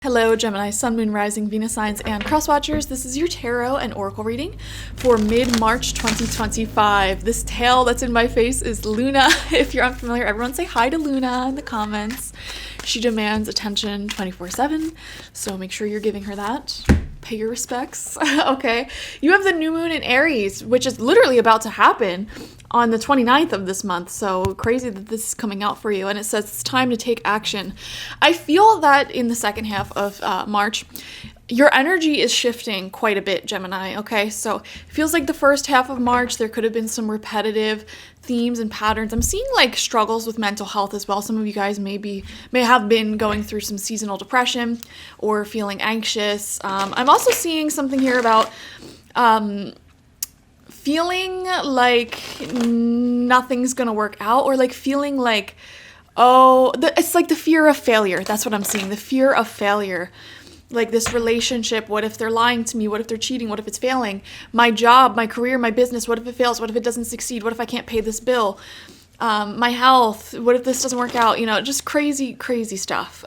Hello, Gemini, Sun, Moon, Rising, Venus signs, and cross watchers. This is your tarot and oracle reading for mid-March 2025. This tail that's in my face is Luna. If you're unfamiliar, everyone say hi to Luna in the comments. She demands attention 24/7, so make sure you're giving her that. Pay your respects. Okay. You have the new moon in Aries, which is literally about to happen on the 29th of this month. So crazy that this is coming out for you. And it says it's time to take action. I feel that in the second half of March, your energy is shifting quite a bit, Gemini. Okay. So it feels like the first half of March, there could have been some repetitive themes and patterns. I'm seeing like struggles with mental health as well. Some of you guys may have been going through some seasonal depression or feeling anxious. I'm also seeing something here about feeling like nothing's gonna work out, or like feeling like, it's like the fear of failure. That's what I'm seeing, the fear of failure. Like this relationship, what if they're lying to me? What if they're cheating? What if it's failing? My job, my career, my business, what if it fails? What if it doesn't succeed? What if I can't pay this bill? My health, what if this doesn't work out? You know, just crazy, crazy stuff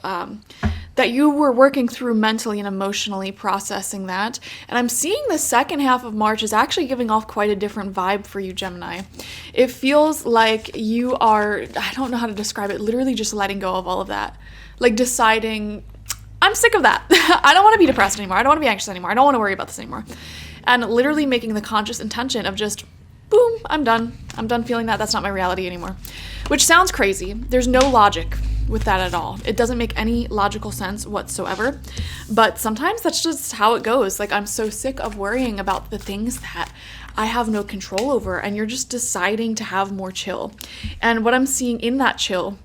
that you were working through mentally and emotionally, processing that. And I'm seeing the second half of March is actually giving off quite a different vibe for you, Gemini. It feels like you are, I don't know how to describe it, literally just letting go of all of that. Like deciding, I'm sick of that. I don't want to be depressed anymore. I don't want to be anxious anymore. I don't want to worry about this anymore. And literally making the conscious intention of just, boom, I'm done. I'm done feeling that. That's not my reality anymore. Which sounds crazy. There's no logic with that at all. It doesn't make any logical sense whatsoever. But sometimes that's just how it goes. Like, I'm so sick of worrying about the things that I have no control over. And you're just deciding to have more chill. And what I'm seeing in that chill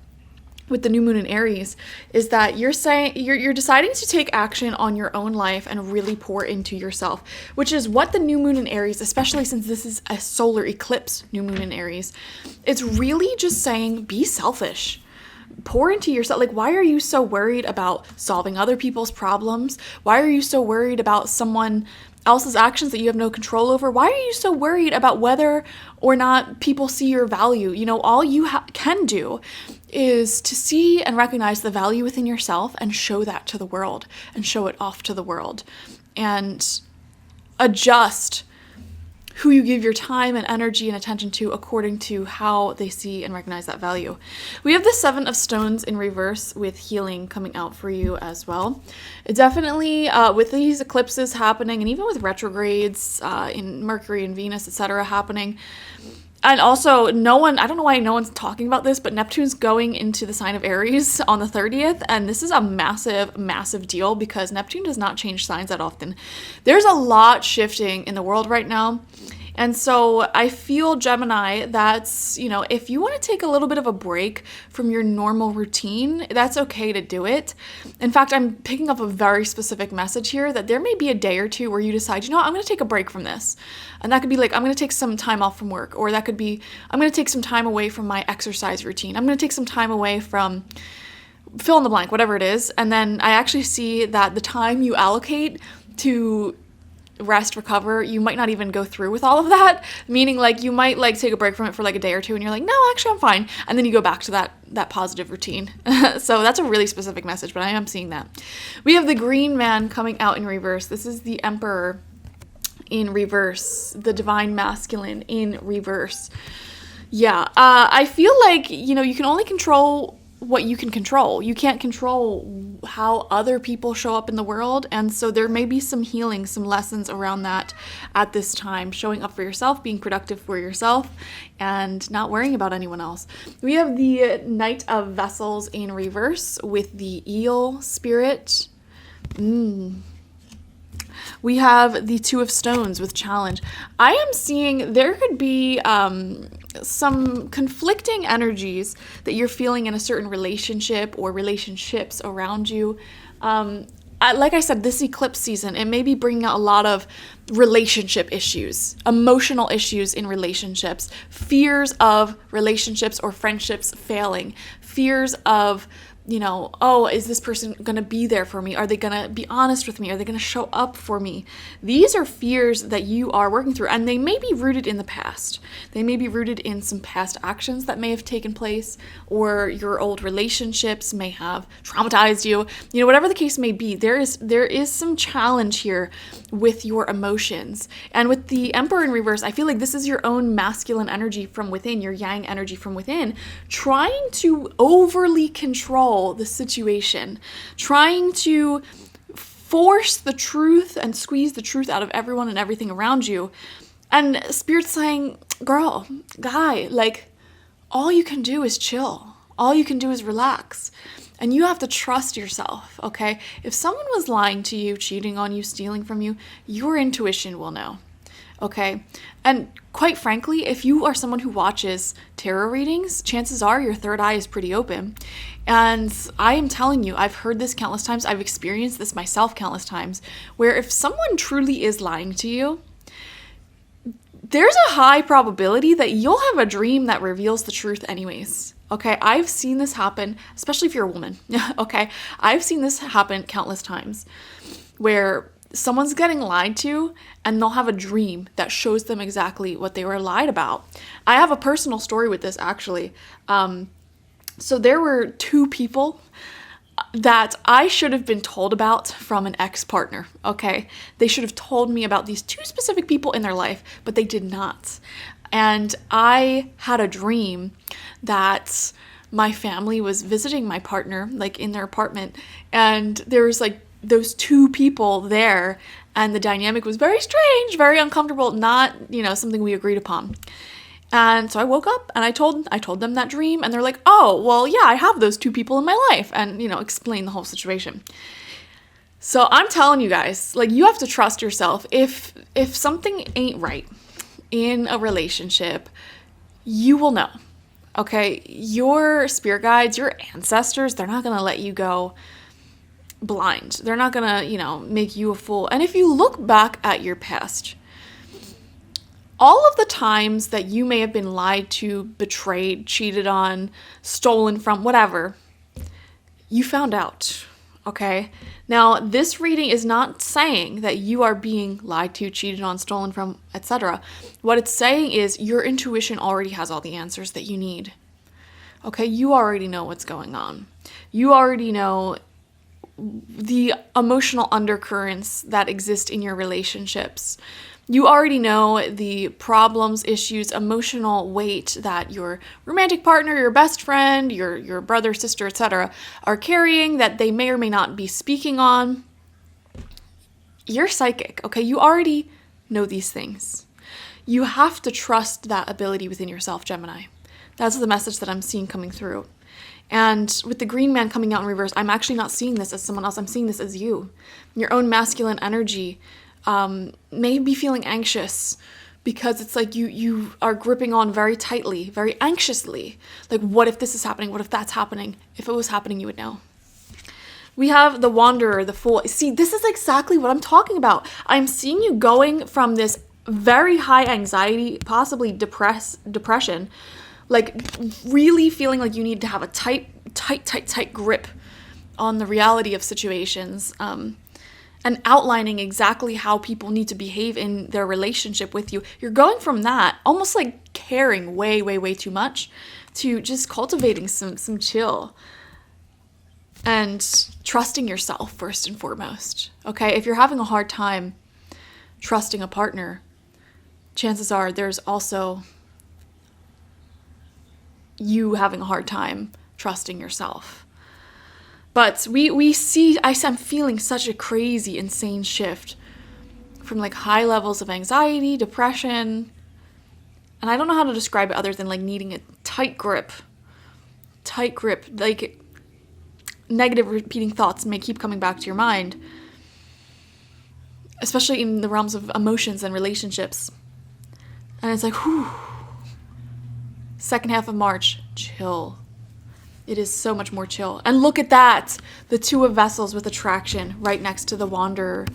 with the new moon in Aries is that you're saying you're deciding to take action on your own life and really pour into yourself, which is what the new moon in Aries, especially since this is a solar eclipse new moon in Aries, it's really just saying be selfish. Pour into yourself. Like, why are you so worried about solving other people's problems? Why are you so worried about someone else's actions that you have no control over? Why are you so worried about whether or not people see your value? You know, all you can do is to see and recognize the value within yourself and show that to the world and show it off to the world and adjust who you give your time and energy and attention to according to how they see and recognize that value. We have the Seven of Stones in reverse with healing coming out for you as well. It definitely, with these eclipses happening and even with retrogrades in Mercury and Venus, etc. happening, and also I don't know why no one's talking about this, but Neptune's going into the sign of Aries on the 30th. And this is a massive, massive deal because Neptune does not change signs that often. There's a lot shifting in the world right now. And so I feel, Gemini, that's, you know, if you want to take a little bit of a break from your normal routine, that's okay to do it. In fact, I'm picking up a very specific message here that there may be a day or two where you decide, you know what, I'm going to take a break from this. And that could be like, I'm going to take some time off from work, or that could be, I'm going to take some time away from my exercise routine. I'm going to take some time away from fill in the blank, whatever it is. And then I actually see that the time you allocate to rest, recover, you might not even go through with all of that, meaning like you might like take a break from it for like a day or two and you're like, no, actually I'm fine, and then you go back to that positive routine. So that's a really specific message, but I am seeing that. We have the Green Man coming out in reverse. This is the Emperor in reverse, the Divine Masculine in reverse. Yeah, I feel like, you know, you can only control what you can control. You can't control how other people show up in the world. And so there may be some healing, some lessons around that at this time. Showing up for yourself, being productive for yourself, and not worrying about anyone else. We have the Knight of Vessels in reverse with the Eel Spirit. We have the Two of Stones with Challenge. I am seeing there could be some conflicting energies that you're feeling in a certain relationship or relationships around you. Like I said, this eclipse season, it may be bringing out a lot of relationship issues, emotional issues in relationships, fears of relationships or friendships failing, fears of oh, is this person going to be there for me? Are they going to be honest with me? Are they going to show up for me? These are fears that you are working through, and they may be rooted in the past. They may be rooted in some past actions that may have taken place, or your old relationships may have traumatized you. Whatever the case may be, there is some challenge here with your emotions. And with the Emperor in reverse, I feel like this is your own masculine energy from within, your yang energy from within, trying to overly control the situation, trying to force the truth and squeeze the truth out of everyone and everything around you. And Spirit's saying, girl, guy, like, all you can do is chill. All you can do is relax. And you have to trust yourself, okay? If someone was lying to you, cheating on you, stealing from you, your intuition will know. Okay. And quite frankly, if you are someone who watches tarot readings, chances are your third eye is pretty open. And I am telling you, I've heard this countless times. I've experienced this myself countless times, where if someone truly is lying to you, there's a high probability that you'll have a dream that reveals the truth anyways. Okay. I've seen this happen, especially if you're a woman. Okay. I've seen this happen countless times where someone's getting lied to and they'll have a dream that shows them exactly what they were lied about. I have a personal story with this, actually. So there were two people that I should have been told about from an ex-partner, okay? They should have told me about these two specific people in their life, but they did not. And I had a dream that my family was visiting my partner, like in their apartment, and there was like those two people there, and the dynamic was very strange, very uncomfortable, not, something we agreed upon. And so I woke up and I told them that dream, and they're like, oh, well, yeah, I have those two people in my life, and, explain the whole situation. So I'm telling you guys, like, you have to trust yourself. If something ain't right in a relationship, you will know. Okay? Your spirit guides, your ancestors, they're not going to let you go blind. They're not gonna, make you a fool. And if you look back at your past, all of the times that you may have been lied to, betrayed, cheated on, stolen from, whatever, you found out, okay? Now, this reading is not saying that you are being lied to, cheated on, stolen from, etc. What it's saying is your intuition already has all the answers that you need. Okay? You already know what's going on. You already know the emotional undercurrents that exist in your relationships. You already know the problems, issues, emotional weight that your romantic partner, your best friend, your brother, sister, etc. are carrying that they may or may not be speaking on. You're psychic, okay? You already know these things. You have to trust that ability within yourself, Gemini. That's the message that I'm seeing coming through. And with the green man coming out in reverse, I'm actually not seeing this as someone else. I'm seeing this as you. Your own masculine energy may be feeling anxious because it's like you are gripping on very tightly, very anxiously. Like, what if this is happening? What if that's happening? If it was happening, you would know. We have the wanderer, the fool. See, this is exactly what I'm talking about. I'm seeing you going from this very high anxiety, possibly depression, like really feeling like you need to have a tight grip on the reality of situations, and outlining exactly how people need to behave in their relationship with you. You're going from that, almost like caring way too much, to just cultivating some chill and trusting yourself first and foremost. Okay, if you're having a hard time trusting a partner, chances are there's also you having a hard time trusting yourself. But we see, I'm feeling such a crazy, insane shift from like high levels of anxiety, depression, and I don't know how to describe it other than like needing a tight grip, like negative repeating thoughts may keep coming back to your mind, especially in the realms of emotions and relationships. And it's like, whew. Second half of March, chill. It is so much more chill. And look at that. The Two of Vessels with attraction right next to the Wanderer.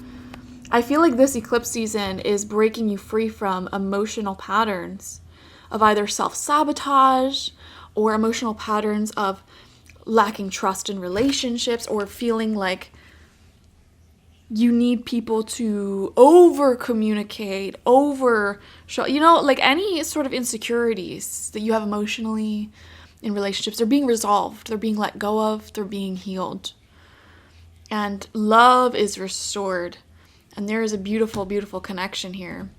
I feel like this eclipse season is breaking you free from emotional patterns of either self-sabotage or emotional patterns of lacking trust in relationships, or feeling like you need people to over communicate, over show, like any sort of insecurities that you have emotionally in relationships, they're being resolved, they're being let go of, they're being healed. And love is restored. And there is a beautiful, beautiful connection here.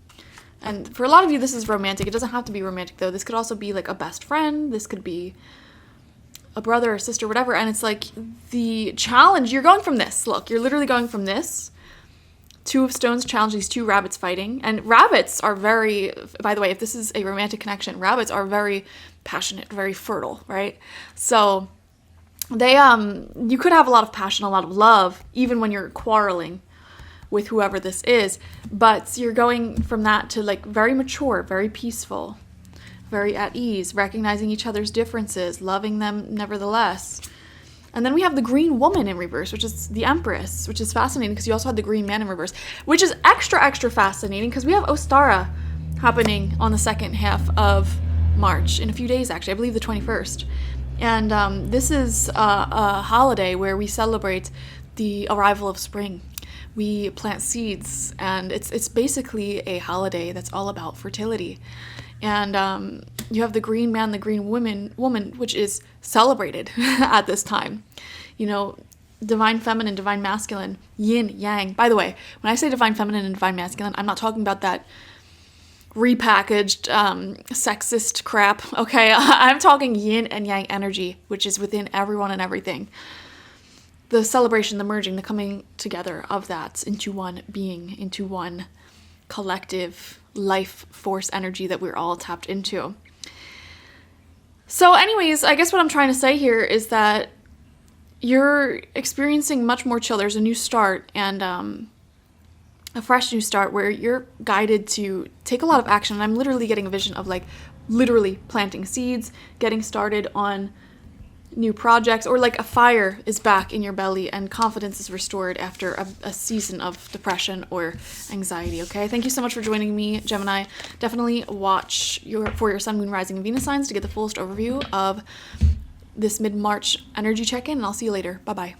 And for a lot of you, this is romantic. It doesn't have to be romantic, though. This could also be like a best friend. This could be a brother or sister, whatever. And it's like the challenge, you're going from this. Look, you're literally going from this. Two of Stones challenge, these two rabbits fighting. And rabbits are very, by the way, if this is a romantic connection, rabbits are very passionate, very fertile, right? So they, you could have a lot of passion, a lot of love, even when you're quarreling with whoever this is. But you're going from that to like very mature, very peaceful, very at ease, recognizing each other's differences, loving them nevertheless. And then we have the green woman in reverse, which is the Empress, which is fascinating because you also had the green man in reverse, which is extra, extra fascinating because we have Ostara happening on the second half of March, in a few days actually, I believe the 21st. And this is a holiday where we celebrate the arrival of spring. We plant seeds, and it's basically a holiday that's all about fertility. And you have the green man, the green woman, which is celebrated at this time. Divine feminine, divine masculine, yin, yang. By the way, when I say divine feminine and divine masculine, I'm not talking about that repackaged sexist crap, okay? I'm talking yin and yang energy, which is within everyone and everything. The celebration, the merging, the coming together of that into one being, into one collective life force energy that we're all tapped into. So anyways, I guess what I'm trying to say here is that you're experiencing much more chill. There's a new start and a fresh new start where you're guided to take a lot of action. And I'm literally getting a vision of like literally planting seeds, getting started on new projects, or like a fire is back in your belly and confidence is restored after a season of depression or anxiety. Okay, thank you so much for joining me, Gemini. Definitely watch for your sun, moon, rising, and Venus signs to get the fullest overview of this mid-March energy check-in, and I'll see you later. Bye-bye.